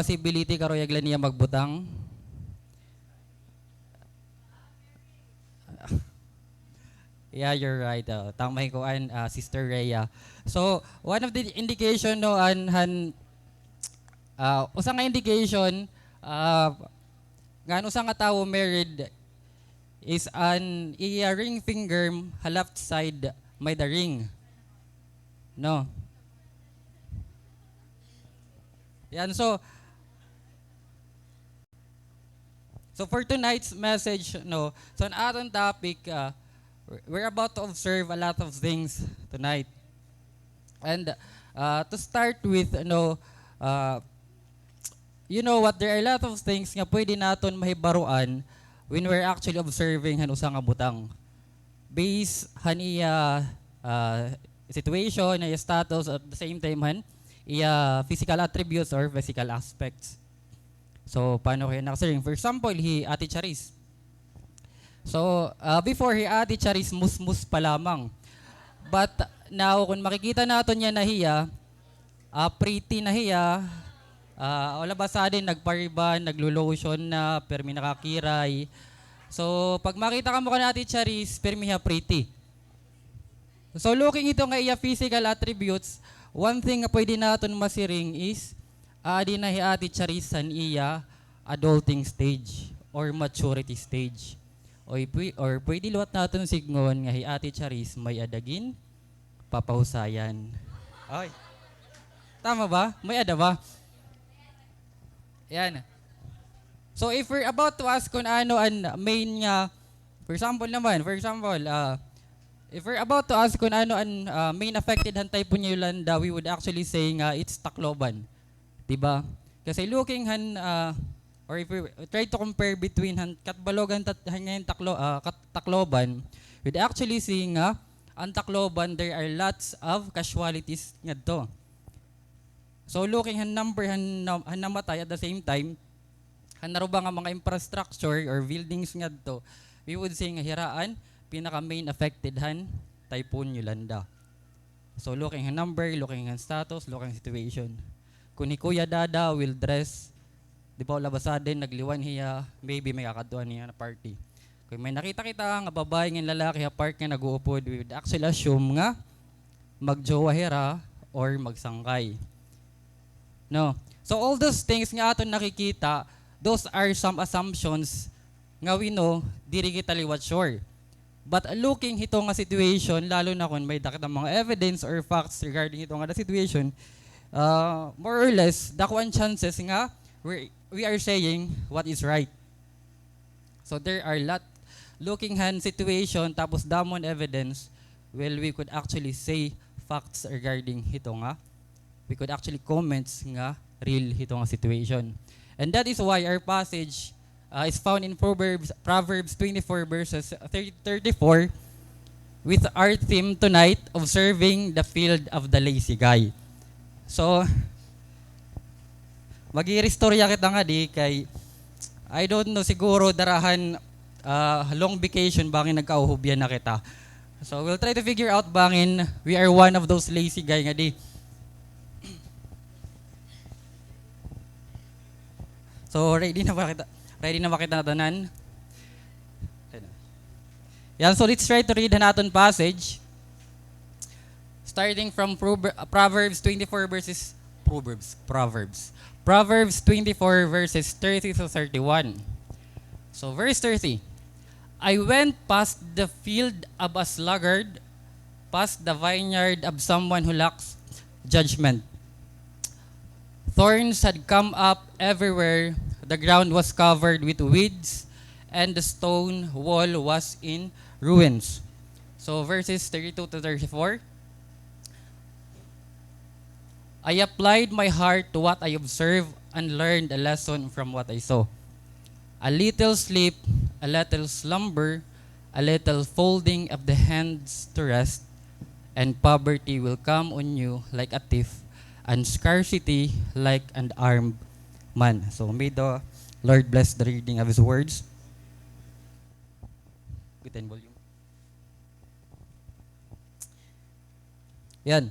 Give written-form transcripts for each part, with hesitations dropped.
possibility karoyaglan niya magbutang. Yeah, you're right. Tamay ko an Sister Rhea. So, one of the indication no usa nga indication nga usa nga tawo married is an iya ring finger left side may the ring. No. Yan so for tonight's message no, so an aton topic we're about to observe a lot of things tonight. And to start with, uh, you know what, there are a lot of things nga pwede naton mahibaruan when we're actually observing han usa nga butang. Based han iya situation, iya status, at the same time han iya physical attributes or physical aspects. So, paano kayo nakasering? For example, Ate Charis. So, before Ate Charis, mus-mus pa lamang. But now, kung makikita natin niya na hiya, pretty na hiya, wala ba sa atin, nagpariban, naglo-lotion na, permi nakakiray. So, pag makita ka mo ka na Ate Charis, permi hiya pretty. So, looking ito nga iya physical attributes, one thing na pwede natin masiring is, adi na hiya Ate Charis san iya adulting stage or maturity stage. Or pwede luwat natin signon nga hi Ate Charis may adagin, papahusayan. Ay. Tama ba? May ada ba? Yan. So if we're about to ask kung ano ang main nga, for example, if we're about to ask kung ano ang main affected hantay po niyo Yolanda, we would actually say nga it's Tacloban. Diba? Kasi looking or if we try to compare between Katbalogan ngayon Tacloban, we'd actually see nga ang Tacloban there are lots of casualties nga to. So looking number namatay at the same time naruba nga mga infrastructure or buildings nga to, we would say nga hiraan pinaka main affected Typhoon Yolanda. So looking number, looking status, looking situation. Kung ni Kuya Dada will dress, di ba labasa din, nagliwan hiya, maybe may kakaduan niya na party. Kung may nakita kita nga babae ng lalaki ha park nga nag-uupod, we would actually assume nga magjowa hira or magsangkay. No. So all those things nga aton nakikita, those are some assumptions nga we know, diri kita liwat sure. But looking ito nga situation, lalo na kung may dakit mga evidence or facts regarding ito nga situation, more or less, dakuan chances nga we are saying what is right. So there are looking situation tapos damon evidence, well, we could actually say facts regarding ito nga. We could actually comments nga real ito nga situation. And that is why our passage is found in Proverbs 24 verses 34 with our theme tonight, observing the field of the lazy guy. So, mag-i-restorya kita nga di kay, I don't know, siguro darahan long vacation bangin nagkauhubyan na kita. So, we'll try to figure out bangin we are one of those lazy guy nga di. So, ready na ba kita natanan? Yan, so let's try to read naton passage. Starting from Proverbs 24 verses Proverbs 24 verses 30 to 31. So verse 30. I went past the field of a sluggard, past the vineyard of someone who lacks judgment. Thorns had come up everywhere, the ground was covered with weeds, and the stone wall was in ruins. So verses 32 to 34. I applied my heart to what I observed and learned a lesson from what I saw. A little sleep, a little slumber, a little folding of the hands to rest, and poverty will come on you like a thief, and scarcity like an armed man. So may the Lord bless the reading of His words. Bitin volume. Yan.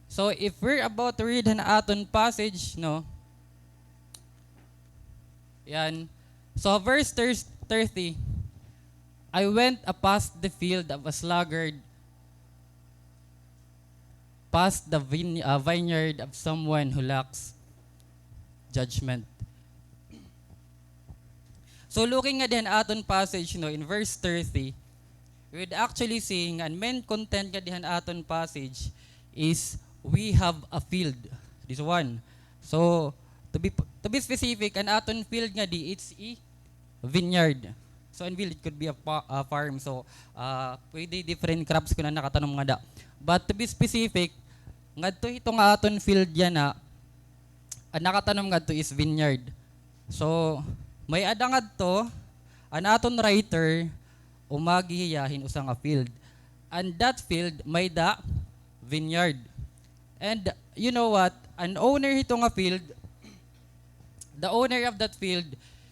So if we're about to read an aton passage, no, Yan. So verse 30, I went past the field of a sluggard, past the vineyard of someone who lacks judgment. So looking at the aton passage no, in verse 30, we would actually seeing and main content nga dihan aton passage is we have a field. This one. So to be specific, an aton field nga di it's a vineyard. So in field it could be a farm. So pwede different crops kuna nakatanom nga da. But to be specific, ngadto itong aton field yan na ang nakatanom ngadto is vineyard. So may adangad to, an aton writer, umagihiyahin usa nga field. And that field may da vineyard. And you know what? An owner ito nga field, the owner of that field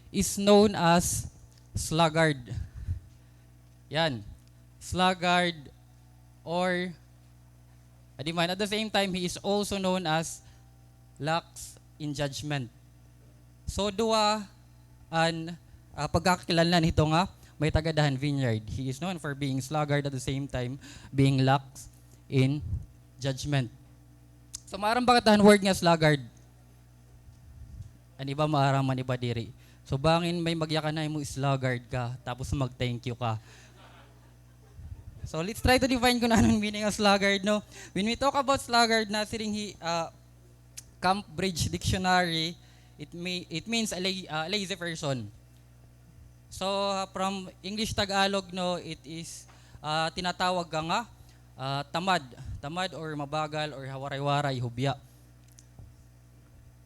is known as sluggard. Yan. Sluggard or adiman, at the same time, he is also known as lacks in judgment. So duwa an pagkakakilanlan nito nga may tagadahan vineyard. He is known for being sluggard at the same time being lax in judgment. So maaram bagatahan word nga sluggard. Ani ba maaram man iba diri. So bangin may magyakanay mo sluggard ka tapos mag-thank you ka. So let's try to define kung anong meaning of sluggard, no? When we talk about sluggard na siring Cambridge Dictionary, it means a lazy person. So from English Tagalog no, it is tinatawag ka nga tamad or mabagal or hawaray-waray, hubya.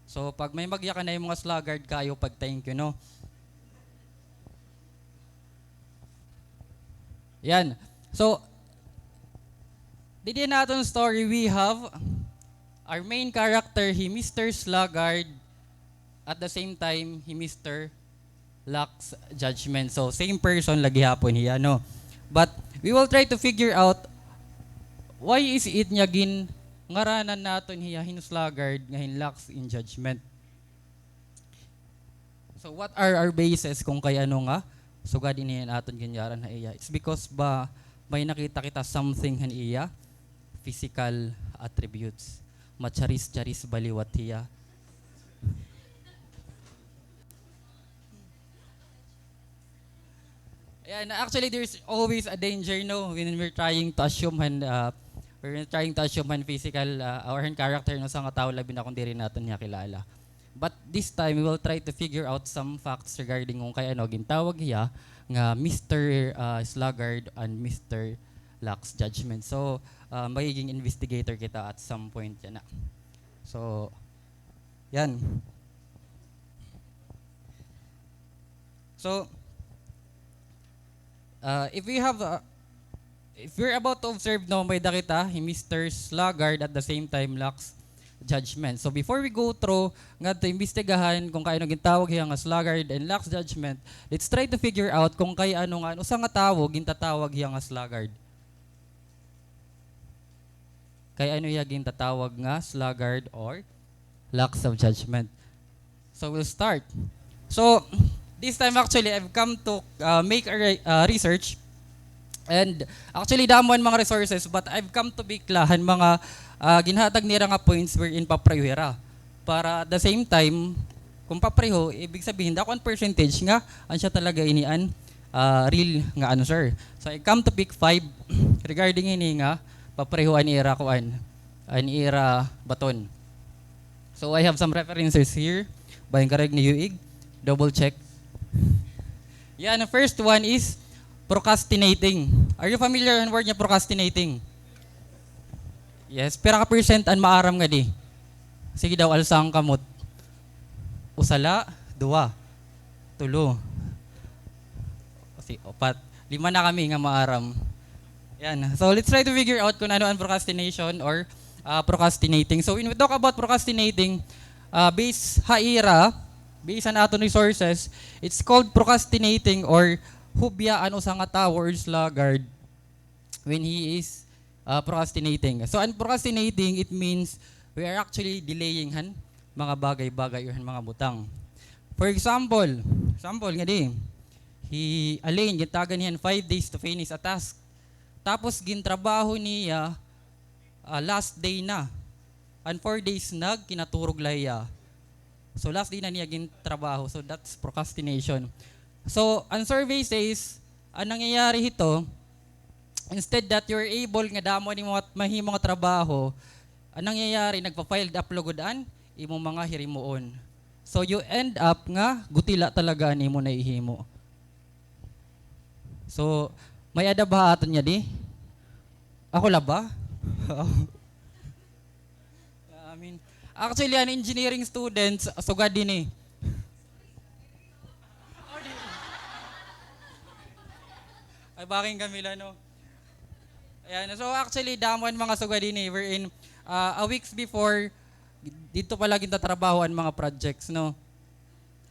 So pag may magya ka na yung mga sluggard kayo pag thank you, no. Yan. So dito natin story we have our main character, he Mr. Sluggard. At the same time, he Mr. lacks judgment. So, same person lagi hapon hiya, no? But, we will try to figure out why is it niya ngaranan naton hiya hinuslagard nga lacks in judgment. So, what are our bases kung kay ano nga sugad iniyan aton ganyaran na iya? It's because ba may nakita kita something han iya, physical attributes. Macharis-charis baliwat hiya. Yeah, actually, there's always a danger, no, when we're trying to assume physical or character no sa nga tao labi na kung diri naton niya kilala. But this time we will try to figure out some facts regarding kung kay ano gintawag hiya nga Mr. Sluggard and Mr. Lacks Judgment. So, magiging investigator kita at some point yan na. So, yan. So, if we're about to observe no may dakita Mr. Sluggard at the same time lacks judgment. So before we go through nga to imbestigahan kung kay ano gintawag hiya nga sluggard and lacks judgment, let's try to figure out kung kay ano nga usa nga tawo gintatawag hiya nga sluggard. Kay ano hiya gintatawag nga sluggard or lacks of judgment. So we'll start. So this time actually I've come to make a research and actually damon mga resources but I've come to biklahan mga ginhatag nira nga points wherein paprehera para at the same time kung papreho ibig sabihin dakon percentage nga an siya talaga inian real nga answer. So I come to pick 5 regarding ini nga papreho an ira kuan an ira baton. So I have some references here by kareg ni UIG, double check. Yeah, the first one is procrastinating. Are you familiar with the word niya procrastinating? Yes, pira ka percent an maaram nga di. Sige daw alsang kamot. Usala, 2, 3, 4, 5 na kami nga maaram. Yan. So let's try to figure out kung ano ang procrastination or procrastinating. So when we talk about procrastinating, based on aton resources, it's called procrastinating or hubyaan usa nga tawo or sluggard when he is procrastinating. So ang procrastinating, it means we are actually delaying mga bagay-bagay or mga butang. For example nga di, Alain, gintagan niyan 5 days to finish a task. Tapos gintrabaho niya last day na. And 4 days kinaturog lahiya. So last day na niya gintrabaho. So that's procrastination. So ang survey says, ang nangyayari ito, instead that you're able nga damo ni mga mahimong nga trabaho, ang nangyayari nagpa-file uploadan imong mga hirimuon. So you end up nga gutila talaga nimo na ihimo. So may adaba aton niya di. Ako la ba? Actually an engineering students sugad din eh. Ay baking Camila no. Ayan, so actually damon mga sugad din eh. We're in a weeks before dito pala gintatrabahoan mga projects no.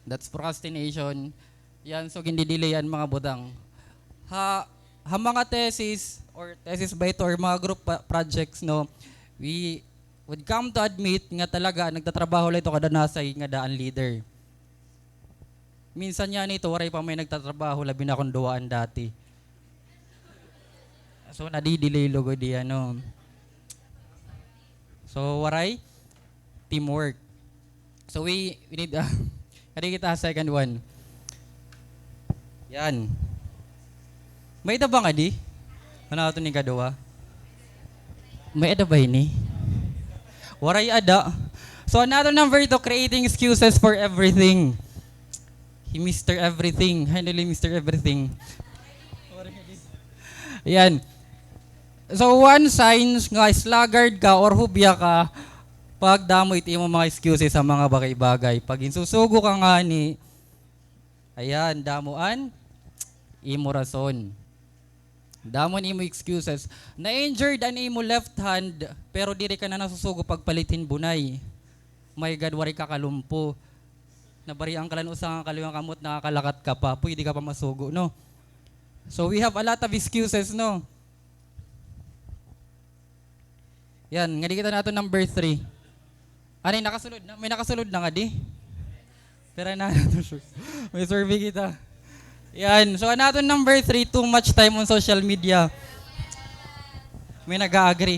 That's procrastination. Yan so gindi-delayan mga budang. Ha mga thesis by ito or mga group projects no. We would come to admit nga talaga nagtatrabaho lang ito kada nasay nga daan leader. Minsan yan ito waray pa may nagtatrabaho labi na akong duwaan dati. So nadidelay logo di ano. So waray teamwork. So we need kadi kita second one. Yan. May ida ba nga di? Ano ito ni Kaduwa? May ida ba ini? Waray ada. So another number ito, creating excuses for everything. He Mr. Everything. Handling Mr. Everything. Yan. So one signs nga sluggard ka or hubya ka pag damoy iti mo mga excuses sa mga bagay-bagay. Pag insusugo ka nga ni, ayan, damuan, imo rason. Damon imo excuses. Na-injured an imo left hand, pero diri ka na nasusugo pagpalitin bunay. My God, wari ka kalumpo. Nabariang kalan usang kaliwang kamot, nakakalakat ka pa, pwede ka pa masugo, no? So we have a lot of excuses, no? Yan, nga di kita nato number 3. Ano yung nakasulod na? May nakasulod na nga di? Pero na nato, may survey kita. Yan. So, natin number 3, too much time on social media. May nag-agree.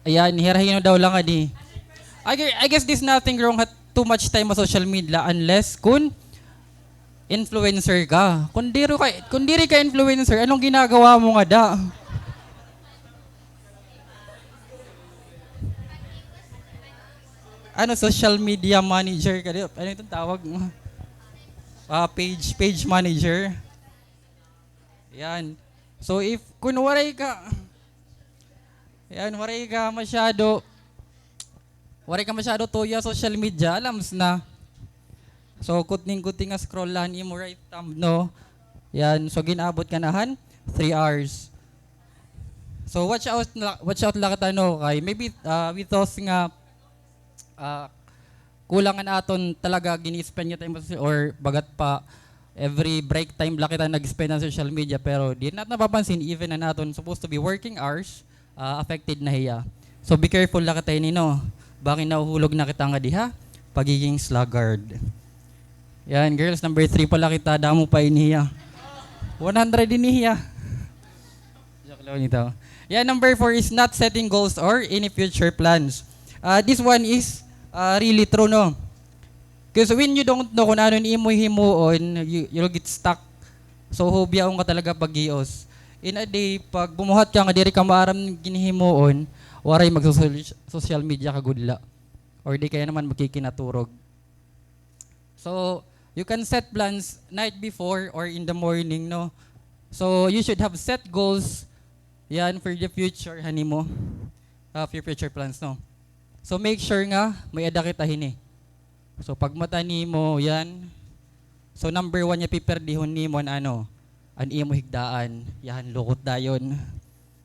Ayan, hirahino daw lang adi. I guess there's nothing wrong at too much time on social media unless kun influencer ka. Kung diri ka influencer, anong ginagawa mo nga da? Ano, social media manager ka? Ano itong tawag mo? Page manager. Yan. So if kung waray ka masyado tuya social media, alams na. So kuting-kuting nga scroll lang imo right thumb no. Yan, so ginabot ka nahan 3 hours. So watch out lang ta no kay maybe we thought nga kulangan aton talaga gini-spend niya time or bagat pa every break time lang kita nag-spend ng social media pero di natin napapansin even na naton supposed to be working hours affected na hiya. So be careful lang kita nino. Bakit nahuhulog na kita nga diha? Pagiging sluggard. Yan girls, number 3 pala kita damo pa iniya. 100 din niya. Joke lang nito. Yan number 4 is not setting goals or any future plans. This one is really true, no? Because when you don't know kung ano ni imo himuon, you'll get stuck. So, hobyaon ka talaga pag-ios. In a day, pag bumuhat ka nga, diri ka maaram ginihimuon, waray mag-social media ka gudla. Or di kaya naman magkikinaturog. So, you can set plans night before or in the morning, no? So, you should have set goals, yan, for the future, hanimo. For your future plans, no? So make sure nga may ada kita hini. So pag mata nimo yan. So number 1 nya piperdihon nimo ano an imo higdaan. Yan lukot dayon.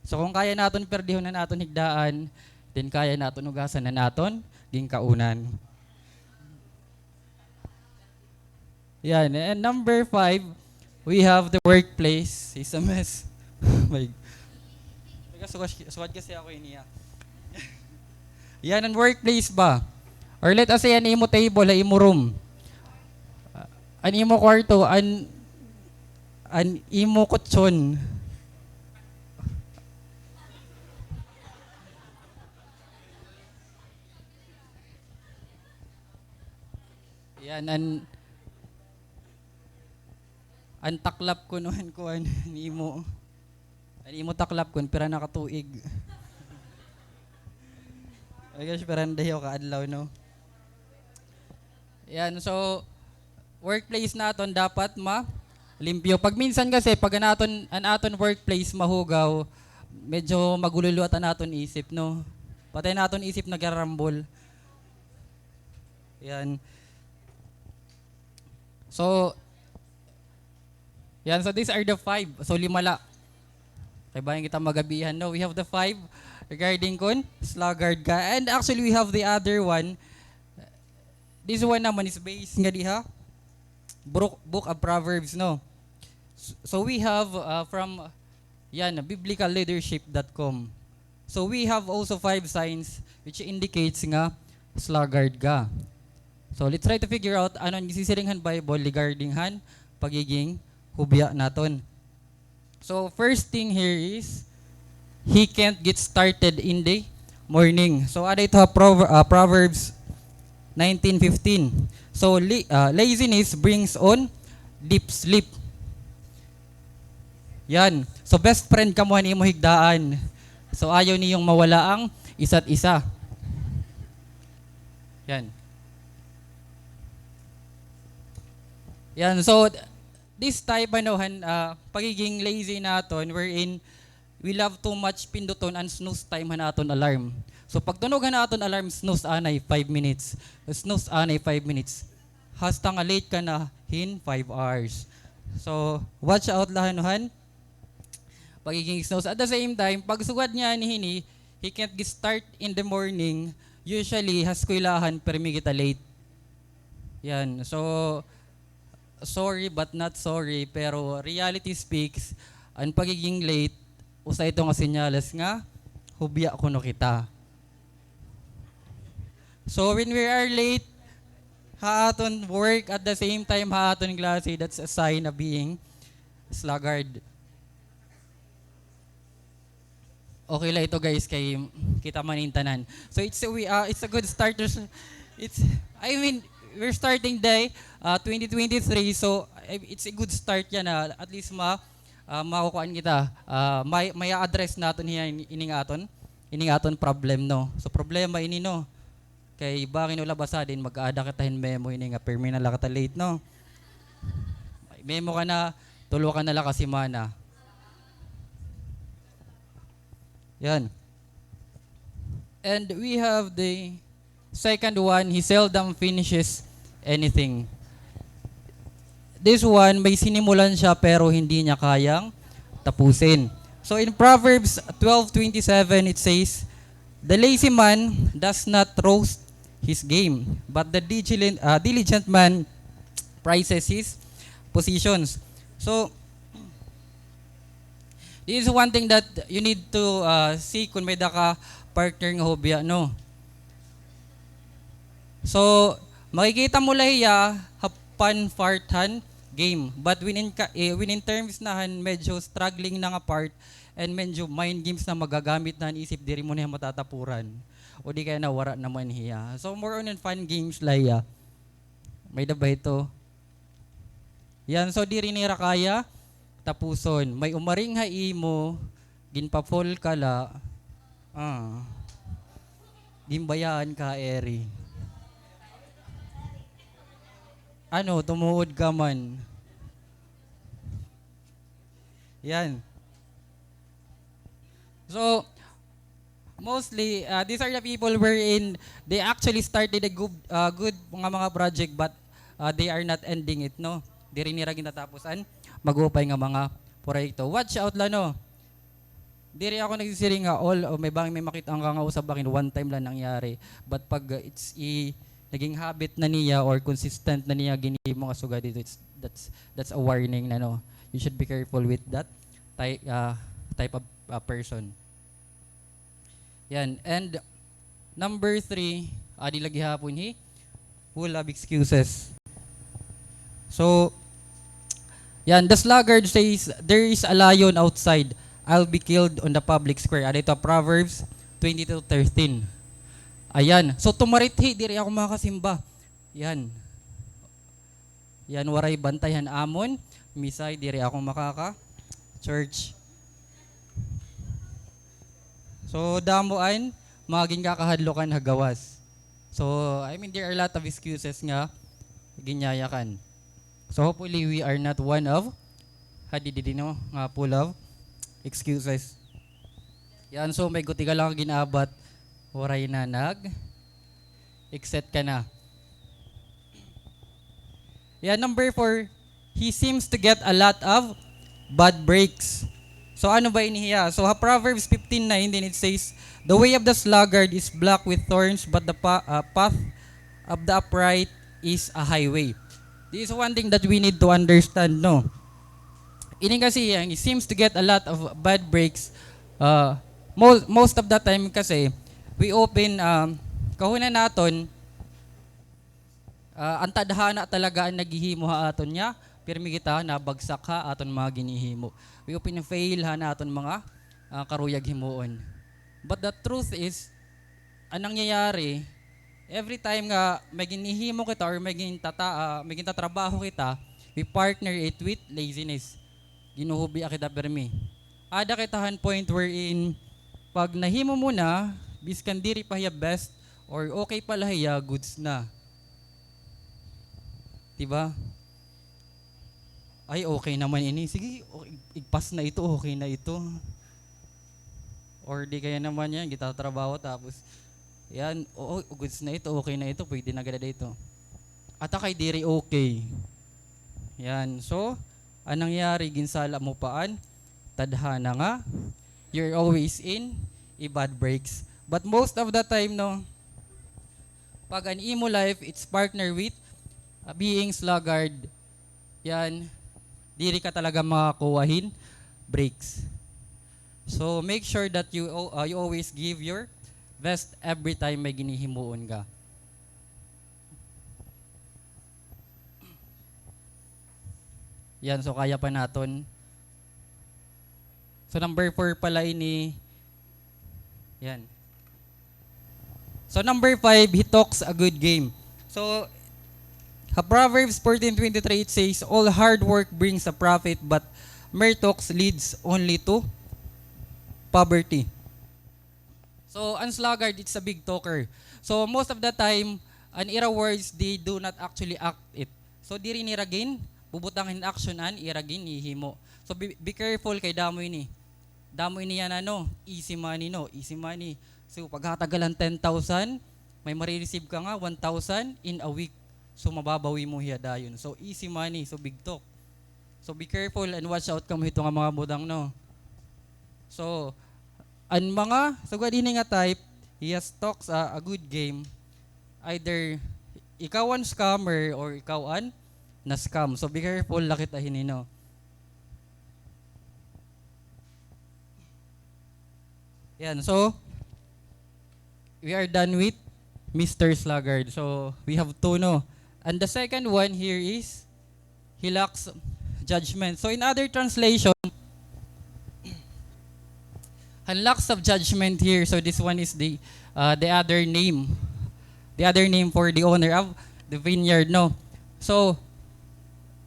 So kung kaya naton perdihon na naton higdaan, then kaya naton ugasan na naton gingkaunan. Yan, and number 5, we have the workplace. It's a mess. My suwad kasi ako iniya. Yan ang workplace ba? Or let us say an imo table, an imo room. An imo kwarto, an imo kutsyon. Yan, an taklap ko noon ko an imo. An imo taklap kun pira nakatuig. Ay gosh, pira dayo ka adlaw no. Yan, so workplace naton dapat limpyo. Pag minsan kasi pag an aton workplace mahugaw, medyo magululuat an aton isip no. Patay naton isip nagarambol. Yan. So yan, so these are the five. So limala. Kaya bayan kita magabihan no. We have the five regarding kun sluggard ka. And actually we have the other one. This one naman is based nga diha Book of Proverbs no. So we have from yan biblicalleadership.com. So we have also five signs which indicates nga sluggard ka. So let's try to figure out ano ang isisiringhan Bible regarding han pagiging hubya naton. So first thing here is he can't get started in the morning. So ada ito Proverbs 19:15. So laziness brings on deep sleep. Yan. So best friend ka mo ni mo higdaan. So ayaw niyong mawala ang isa't isa. Yan. Yan. So this type pagiging lazy naton wherein we love too much pinduton and snooze time naton alarm. So pag tunog naton alarm snooze anay 5 minutes. Snooze anay 5 minutes. Hasta nga late ka na hin 5 hours. So watch out lahanuhan pagiging snooze. At the same time, pag sugad niya ni hini, he can't get start in the morning. Usually has kuilahan permi kita late. Yan. So sorry but not sorry, pero reality speaks, ang pagiging late, usa ito nga senyales nga, hubya kuno kita. So when we are late, haaton work at the same time haaton klase, that's a sign of being sluggard. Okay lang ito guys, kay kita manintanan. So it's a good start. We're starting day 2023, so it's a good start yan na at least makukuhaan kita. May address natin yan ining aton problem no. So problema ini no. Kay bakin wala basa din mag-aada katahin memo ini nga permi na lakata late no. Memo ka na tulo ka na la kasi mana. Yan. And we have the second one, he seldom finishes anything. This one, may sinimulan siya pero hindi niya kayang tapusin. So in Proverbs 12:27, it says, "The lazy man does not roast his game, but the diligent man prizes his possessions." So this is one thing that you need to see kung may ka partner ng hobya, no? So, makikita mo lahiya, hapan fartan game. But when in terms na medyo struggling na nga part and medyo mind games na magagamit na isip, diri mo na matatapuran. O di kaya nawara naman hiya. So, more on fun games lahiya. May dabay ito. Yan, so diri nira kaya tapuson. May umaring ha imo, ginpa-fall kala. Gimbayaan ka, Eri. Ano, tumuod ka man. Yan. So, mostly, these are the people wherein they actually started a good mga project but they are not ending it, no? Di rin nira ginatapusan, mag-upay nga mga proyekto. Watch out lang, no? Di rin ako nagsisiring nga may makita ang kangausap bakin, one time lang nangyari. But pag naging habit na niya or consistent na niya gini mo nga sugad dito, that's a warning na no. You should be careful with that type of person. Yan. And number 3, Adi lagi hapon he full of excuses. So, yan, the sluggard says, there is a lion outside. I'll be killed on the public square. Ano ito, Proverbs 22:13. Ayan. So, tumarithi, diri ako makasimba. Yan. Yan, waray bantayan amon. Misay, diri ako makaka church. So, damuan, maging kakahadlokan hagawas. So, I mean, there are a lot of excuses nga ginyayakan. So, hopefully, we are not one of hadididino nga full of excuses. Yan, so may guti ka lang ginabat, waray na exit ka na. Yan, number 4, he seems to get a lot of bad breaks. So ano ba inihiya? So Proverbs 15:9 it says, the way of the sluggard is black with thorns, but the path of the upright is a highway. This is one thing that we need to understand, no? Ini kasi yan, it seems to get a lot of bad breaks. Most of the time kasi, we open, kahunan naton, ang tadhana talaga ang naghihimo ha aton niya, pirmi kita nabagsak ha aton mga ginihimo. We open fail ha na aton mga karuyag himuon. But the truth is, anong nangyayari, every time nga may ginihimo kita or may tatrabaho kita, we partner it with laziness. Ginuhubi kita permi. Ada kitahan point wherein pag nahimo mo na, biskan diri pa hiya best or okay pala hiya goods na. Diba? Ay okay naman ini. Sige, igpas na ito, okay na ito. Or di kaya naman yan, gitatrabaho tapos yan, goods na ito, okay na ito, pwede na gada dito. At kay diri okay. Yan, so anong nangyari ginsala mo paan? Tadhana nga, you're always in bad breaks. But most of the time, no, pag an emo life, it's partner with being sluggard. Yan, diri ka talaga makakuwahin breaks. So make sure that you always give your best every time may ginihimuon ka. Yan, so kaya pa naton. So number 4 pala ini. Yan. So number 5, he talks a good game. So Proverbs 14:23 it says, all hard work brings a profit, but mere talks leads only to poverty. So ang sluggard, it's a big talker. So most of the time, an ira words, they do not actually act it. So diri ni ragin, bubutangin action an iragin ihimo. So be careful kay damoy ni. Damoy ni yan easy money no, easy money. So paghatagalan 10,000, may marireceive ka nga 1,000 in a week. So mababawi mo hiya dayon. So easy money, so big talk. So be careful and watch out kamo ito nga mga budang no. So an mga sagad ini nga type, he has talks a good game. Either ikaw an scammer or ikaw an na scam. So be careful lakit hinino. Yan, so we are done with Mr. Sluggard. So we have 2 no. And the second one here is he lacks judgment. So in other translation, and lacks of judgment here. So this one is the other name. The other name for the owner of the vineyard, no. So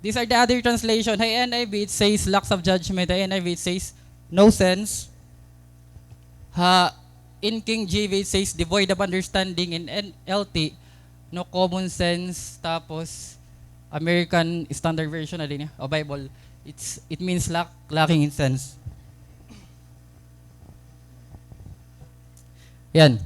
these are the other translation. Hey NIV it says lacks of judgment. Hey NIV it says no sense. In King JV it says devoid of understanding. In NLT no common sense. Tapos American Standard Version na din o Bible, it means lacking in sense. Yan.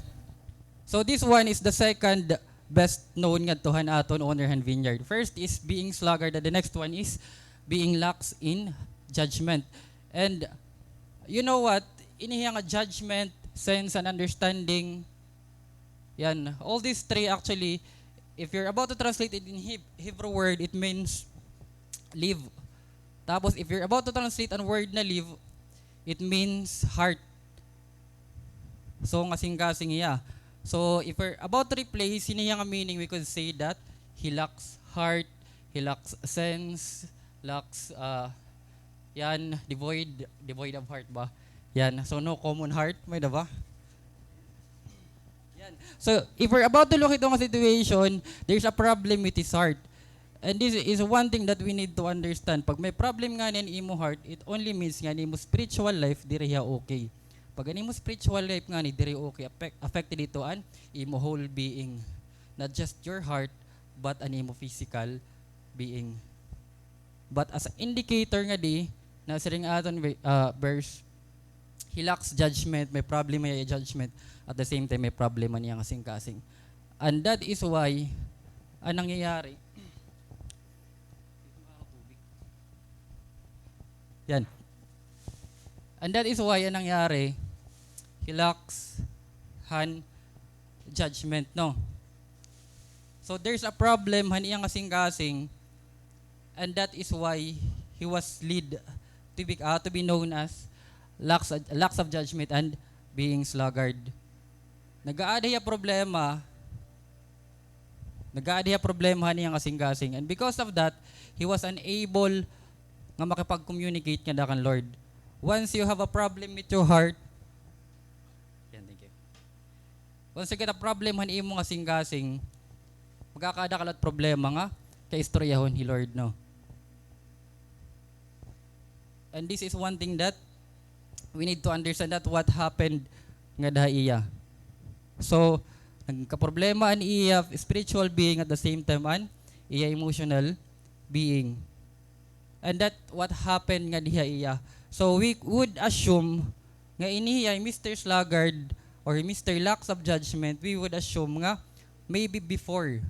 So this one is the second best known nga tuhan aton owner and vineyard. First is being sluggard, and the next one is being lax in judgment. And you know what? Inihiya nga judgment, sense, and understanding. Yan. All these 3 actually, if you're about to translate it in Hebrew word, it means live. Tapos if you're about to translate an word na live, it means heart. So kasing-kasing iya. So if we're about to replace, siniyang meaning, we could say that he lacks heart, he lacks sense, lacks, yan, devoid of heart ba? Yan, so no common heart, may da ba? Yan. So if we're about to look itong situation, there's a problem with his heart. And this is one thing that we need to understand. Pag may problem nga ng imo heart, it only means nga ni mo spiritual life, diri ya okay. Pag ani mo spiritual life nga ni diri okay, affected ito an imo whole being. Not just your heart, but an imo physical being. But as an indicator nga di, na sa ring aton verse, he lacks judgment, may problem may judgment, at the same time may problem niya kasing-kasing. And that is why, ang nangyayari, yan. And that is why, ang nangyayari, he lacks judgment, no? So there's a problem iyang kasing-kasing, and that is why he was lead to be known as lacks of judgment and being sluggard. Nag-aadi problema niyang kasing-kasing, and because of that, he was unable nga makipag-communicate nga dakan Lord. Once you have a problem with your heart, thank you. Once you get a problem imo kasing-kasing, magkakada kalat problema nga kaistoryahon hi Lord, no? And this is one thing that we need to understand, that what happened nga iya. So, nagka-problema an iya spiritual being, at the same time an iya emotional being. And that what happened nga diha iya. So we would assume nga iniya Mr. Sluggard or Mr. Lacks of Judgment, we would assume nga maybe before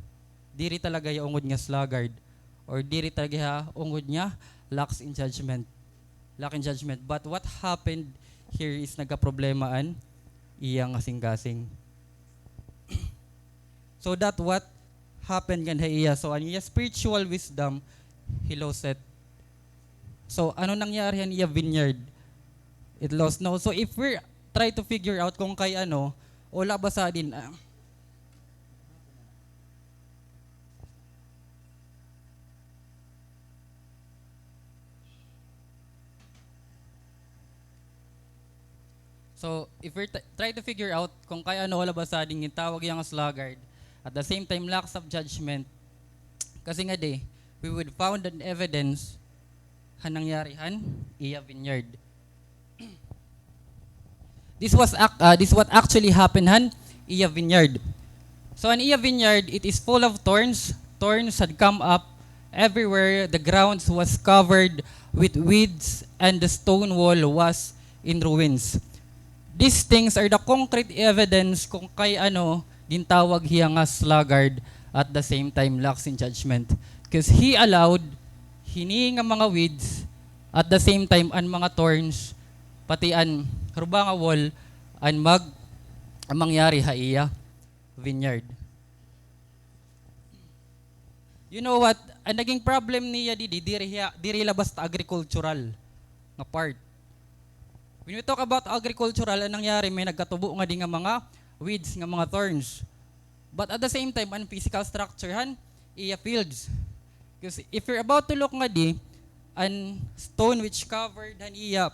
diri talaga ya ungod nga sluggard, or diri talaga ungod nga lacks in judgment. Lack in judgment. But what happened here is nagka-problemaan iyang kasing-kasing. So that what happened kan iya. So ang iya spiritual wisdom, he lost it. So ano nangyari han iya vineyard? It lost, no? So if we try to figure out kung kay ano, wala ba sa din, so, if we try to figure out kung kaya ano wala ba sa ading tawag yung sluggard, at the same time lacks of judgment, kasi nga di, we would found an evidence han nangyari han iya vineyard. This what actually happened han iya vineyard. So an iya vineyard, it is full of thorns. Thorns had come up everywhere. The grounds was covered with weeds, and the stone wall was in ruins. These things are the concrete evidence kung kay ano din tawag hiya nga sluggard, at the same time lacks in judgment. Because he allowed hini nga mga weeds, at the same time an mga thorns, pati an ruba nga wall, an mangyari ha iya vineyard. You know what? Ang naging problem niya diri labas ta agricultural nga part. When we talk about agricultural, ang nangyari, may nagkatubo nga di nga mga weeds, nga mga thorns. But at the same time, ang physical structure han, iya fields. Because if you're about to look nga di, an stone which covered han iya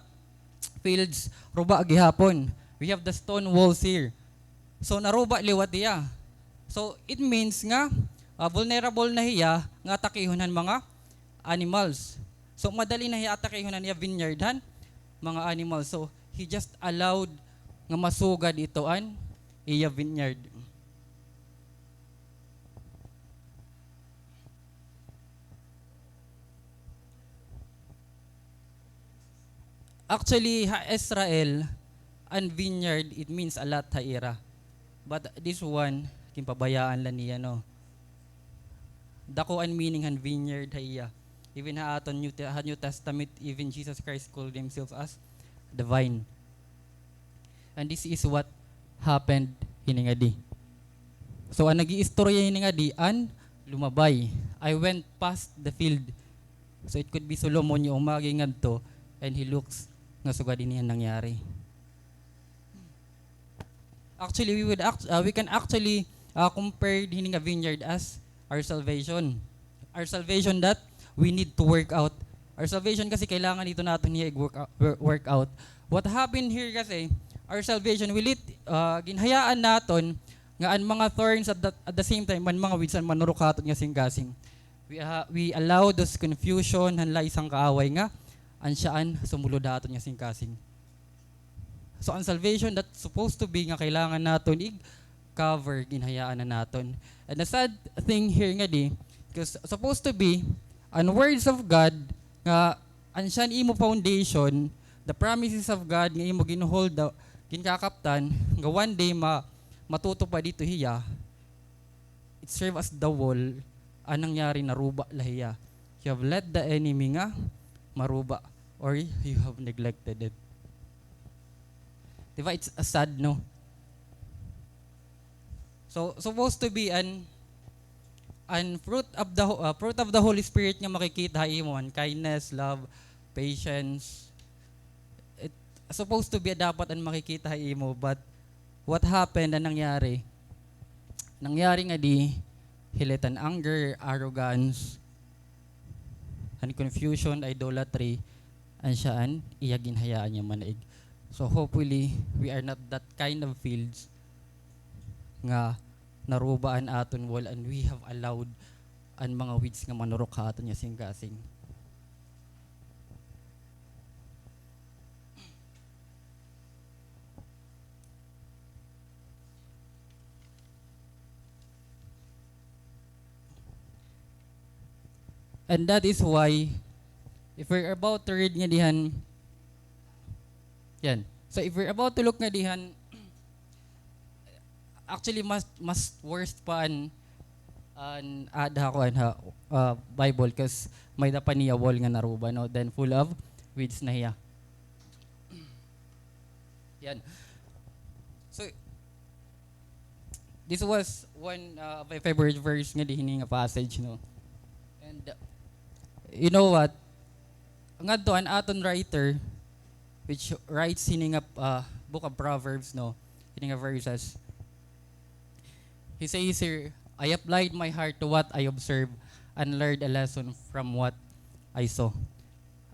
fields, ruba gihapon. We have the stone walls here. So naruba liwat iya. So it means nga, vulnerable na hiya, nga atakihon han mga animals. So madali na hiya atakihon han iya vineyard han, mga animals. So, he just allowed nga masugad ito an iya vineyard. Actually, ha Israel, an vineyard, it means a lot ha ira. But this one, kimpabayaan lang niya, no? Dako an meaning han vineyard ha iya. Even ha aton New Testament, even Jesus Christ called himself as the vine. And this is what happened hiningadi. So ang nag-iistorya hiningadi an lumabay. I went past the field. So it could be Solomon yung umagingan to, and he looks nga sugad niya nangyari. Actually, we can actually compare hining a vineyard as our salvation. Our salvation that we need to work out. Our salvation kasi kailangan dito natin niya work out. What happened here kasi, our salvation, ginhayaan naton nga an mga thorns at the same time, man mga weeds an manurukatot nga singgasing. We allow those confusion, hanla isang kaaway nga, ansyaan sumulod aton nga singgasing. So ang salvation that supposed to be nga kailangan naton cover ginhayaan na naton. And the sad thing here nga di, because supposed to be an words of God nga ansyan imo foundation, the promises of God nga imo ginhold ginkakaptan nga one day matuto pa dito hiya, it serve as the wall anang nangyari naruba lahiya. You have let the enemy nga maruba or you have neglected it. Diba it's a sad no? So supposed to be an fruit of the Holy Spirit nga makikita imo, kindness, love, patience. It supposed to be dapat an makikita imo, but what happened ang nangyari? Nangyari nga di hilitan anger, arrogance, and confusion, idolatry, ansyan iya ginhayaan niya manaig. So hopefully we are not that kind of fields nga narubaan aton wall and we have allowed ang mga weeds nga manurok ha aton nga singgasing. And that is why if we're about to read nga dihan yan. So if we're about to look nga dihan, actually mas worst pa an adha ko Bible kasi may dapan niya wall nga naruba no, then full of weeds na hiya. Yan. So this was one of my favorite verse nga dihin nga passage no. And you know what? Ngadto an aton writer which writes hining book of Proverbs no, hining verses. He says here, I applied my heart to what I observed and learned a lesson from what I saw.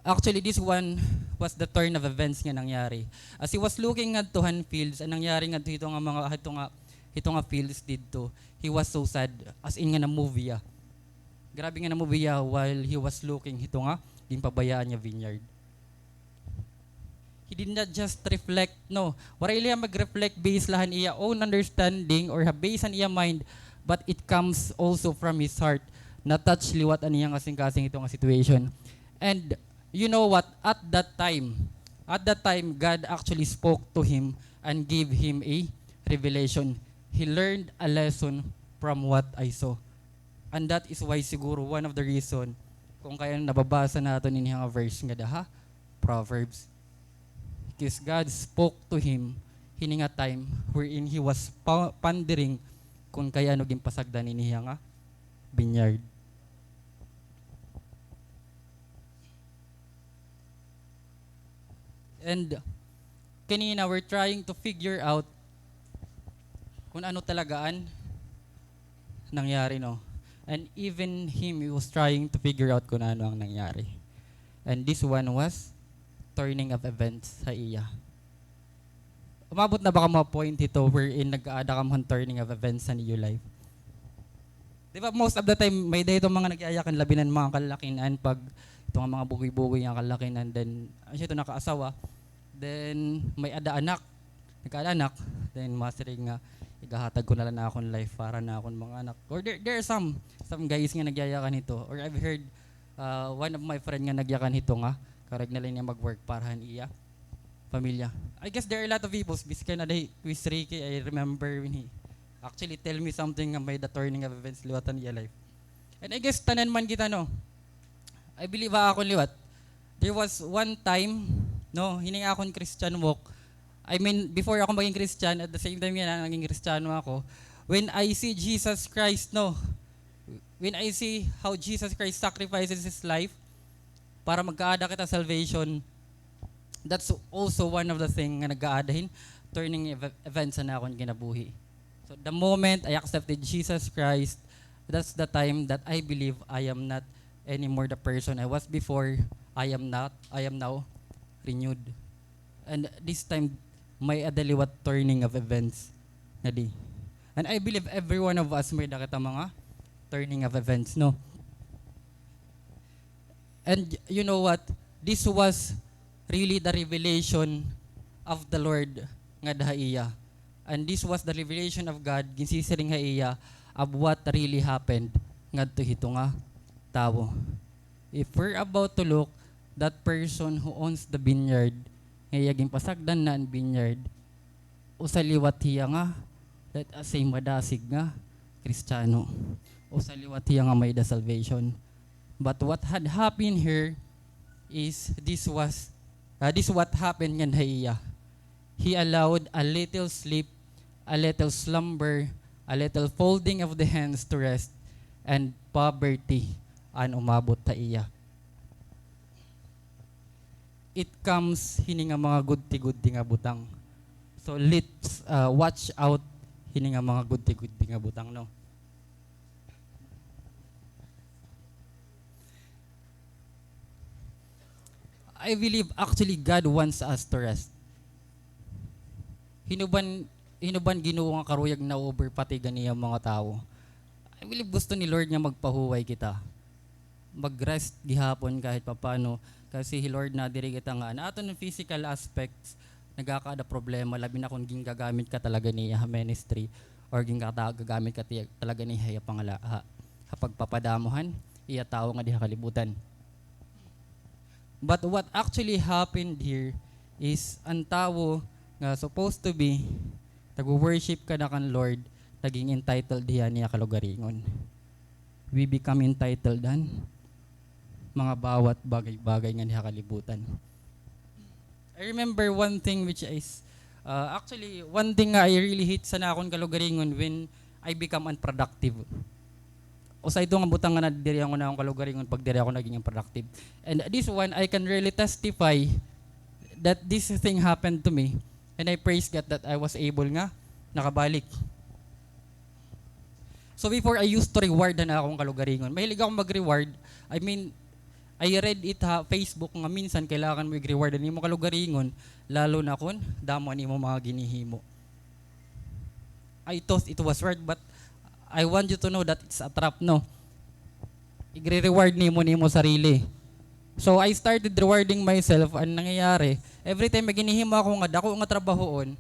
Actually, this one was the turn of events nga nangyari. As he was looking at tuhan fields, ang nangyari nga dito nga mga ito nga fields dito, he was so sad, as in nga na movie ya. Grabe nga na movie ya while he was looking ito nga, yung pabayaan niya vineyard. He did not just reflect, no. Wala iya mag-reflect based lahan iya own understanding or based on iya mind, but it comes also from his heart na touch liwat aniyang kasing-kasing itong situation. And you know what? At that time, God actually spoke to him and gave him a revelation. He learned a lesson from what I saw. And that is why siguro one of the reason kung kaya nababasa natin inihang verse nga daha, Proverbs. Because God spoke to him hining a time wherein he was pondering kung kaya ano gimpasagdan niya nga vineyard. And kanina we're trying to figure out kung ano talagaan nangyari no. And even him, he was trying to figure out kung ano ang nangyari. And this one was turning of events sa iya. Umabot na ba ka mga point ito wherein nag-aada ka mga turning of events sa your life? Di ba most of the time, may dito mga nag-iayakan labinan mga kalakinan pag ito nga mga bugoy-bugoy ang kalakinan, then siya ito nakaasawa, then may ada anak, nagka-anak, then mastering nga, igahatag ko na lang na akong life para na akong mga anak. Or there are some guys nga nagyayakan ito. Or I've heard one of my friend nga nagyakan ito nga, karag na lang niya mag-work para iya pamilya. I guess there are a lot of people, biskan na day, Quiz Ricky, I remember when he actually tell me something nga may the turning of events liwatan iya life. And I guess tanan man kita no, I believe ako liwat. There was one time, no, hining akong Christian walk. I mean, before ako maging Christian, at the same time nga naging Kristiyano ako, when I see Jesus Christ, no, when I see how Jesus Christ sacrifices His life para magkaada kita salvation, that's also one of the thing nga nag-aadahin turning events na akong kinabuhi. So the moment I accepted Jesus Christ, that's the time that I believe I am not anymore the person I was before. I am now renewed. And this time, may adaliwat turning of events na di. And I believe every one of us may nakita mga turning of events, no? And you know what? This was really the revelation of the Lord nga dahaiya. And this was the revelation of God ginsisiring haiya of what really happened ngadto hito nga tawo. If we're about to look, that person who owns the vineyard, ngayaging pasagdan na ang vineyard, usaliwat hiya nga, that asay madasig nga, Kristiyano. Usaliwat hiya nga may the salvation. But what had happened here is this what happened nga haiya. He allowed a little sleep, a little slumber, a little folding of the hands to rest, and poverty an umabot ta iya. It comes hini nga mga gudti-gudti nga butang. So let's watch out hini nga mga gudti-gudti nga butang, no? I believe actually God wants us to rest. Hinuban Ginoo nga karuyag na over pati ganiya mga tao. I believe gusto ni Lord nga magpahuway kita. Mag-rest gihapon kahit papano kasi Lord na diri kita nga ato ng physical aspects nagakaada problema labi na kung gingagamit ka talaga niya ministry or gingagamit ka talaga niya pangala kapag papadamuhan iya tao nga diha kalibutan. But what actually happened here is ang tao nga supposed to be nag-worship ka na kan Lord, naging entitled diya niya kalugaringon. We become entitled dan mga bawat bagay-bagay nga niya kalibutan. I remember one thing which is actually one thing nga I really hate sa nakon kalugaringon when I become unproductive. O sa ito nga butang nga nadiri ako na akong kalugaringon pag diri ako naging unproductive. And this one, I can really testify that this thing happened to me. And I praise God that I was able nga nakabalik. So before I used to reward na akong kalugaringon. Mahilig akong mag-reward. I mean, I read it Facebook nga minsan kailangan mo i-reward ni mo kalugaringon lalo na kun damo ni mo mga ginihimo. I thought it was right but I want you to know that it's a trap, no? I-reward ni mo sarili. So I started rewarding myself. Ang nangyayari, every time maginihimo ako nga dako nga trabahoon,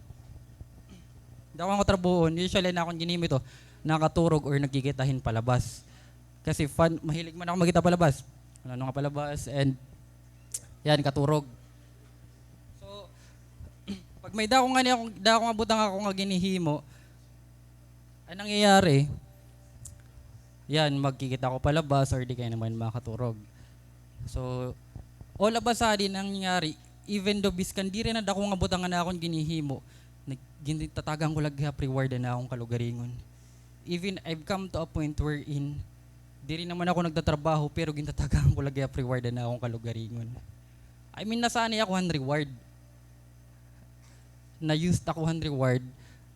usually na akong ginihimo ito, nakaturog or nagkikitahin palabas. Kasi fun, mahilig man ako magkita palabas. Ano nga palabas and yan katurog. So pag may dako nga butang ako nga ginihimo, ang nangyayari, yan, magkikita ko palabas or di kayo naman makaturog. So, all labasa din ang nangyari, even though biskan di rin na dako nga butangan na akong ginihimo, tatagang ko lagi reward na akong kalugaringon. Even I've come to a point wherein, di rin naman ako nagtatrabaho pero gintatagang ko lagi reward na akong kalugaringon. I mean, nasanay ako ang reward. Na-used ako ang reward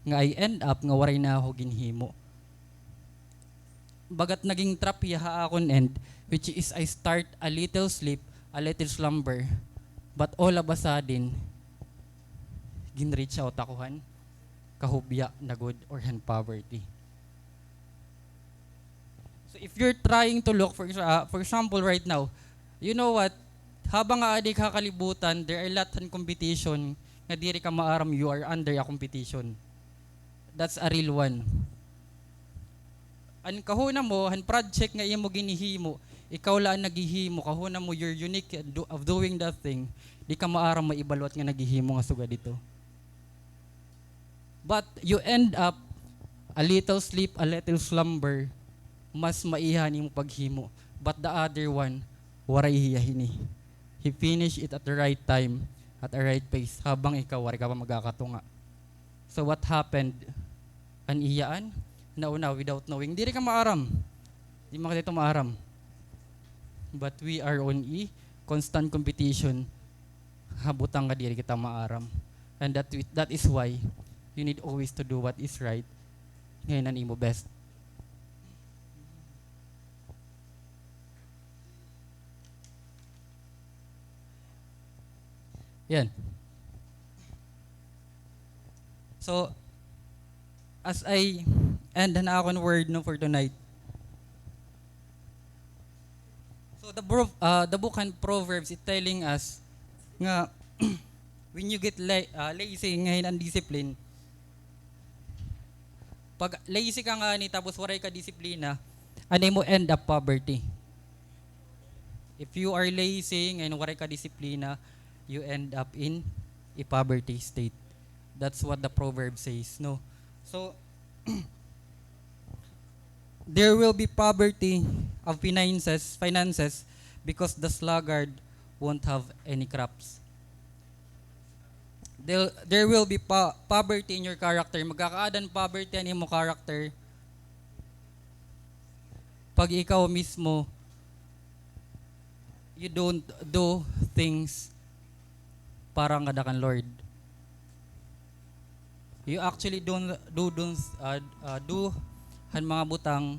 nga I end up nga waray na ako ginhimo. Bagat naging trap yaha akon end, which is I start a little sleep, a little slumber, but all of a sudden, ginreach out akuhan, kahubya na good or hand poverty. So if you're trying to look, for example right now, you know what, habang adik kakalibutan, there are lot of competition, nga diri ka maaram, you are under a competition. That's a real one. An kahuna mo, han project nga imo ginihimo, ikaw lang naghihimo, kahuna mo, you're unique of doing that thing, di ka maaram maibalot nga naghihimo nga suga dito. But you end up, a little sleep, a little slumber, mas maihan yung paghimo. But the other one, waray hiyahini. He finished it at the right time, at the right pace, habang ikaw, waray ka pa magkakatunga. So what happened? An iyaan? Nauna without knowing. Di rin ka maaram. Di makita ito maaram. But we are on constant competition. Habutang nga di rin kita maaram. And that is why you need always to do what is right. Ngayon ang imo best. Yan. So, as I end na akong word no for tonight. So the book and Proverbs is telling us nga when you get lazy ngayon ang discipline. Pag lazy ka nga ni tapos waray ka disiplina, ano mo end up poverty. If you are lazy ngayon waray ka disiplina, you end up in a poverty state. That's what the proverb says, no? So, there will be poverty of finances because the sluggard won't have any crops. There will be poverty in your character. Magkakaadan poverty ang imo character pag ikaw mismo you don't do things para nga dakan Lord. You actually do han mga butang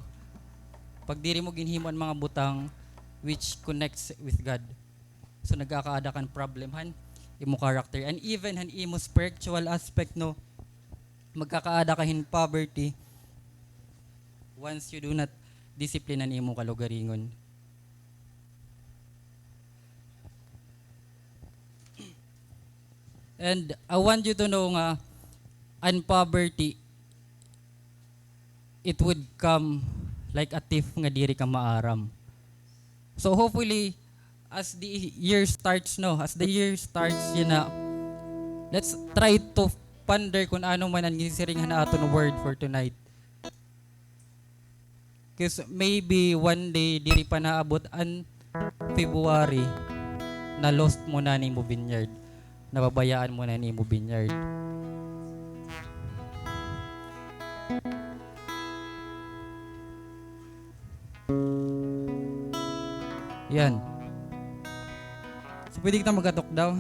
pag diri mo ginhimo ang mga butang which connects with God. So nagkakaada kan problem han imo character and even han imo spiritual aspect no magkakaada ka in poverty once you do not discipline an imo kalugaringon. And I want you to know nga and poverty, it would come like a thief nga diri ka maaram. So hopefully, as the year starts, yun na, let's try to ponder kung ano man ang gisiringan na ato ng word for tonight. Because maybe one day, diri pa naabot ang February, na lost mo na ni mo vineyard. Nababayaan mo na ni mo vineyard. Yan. So, pwede kita magatok daw.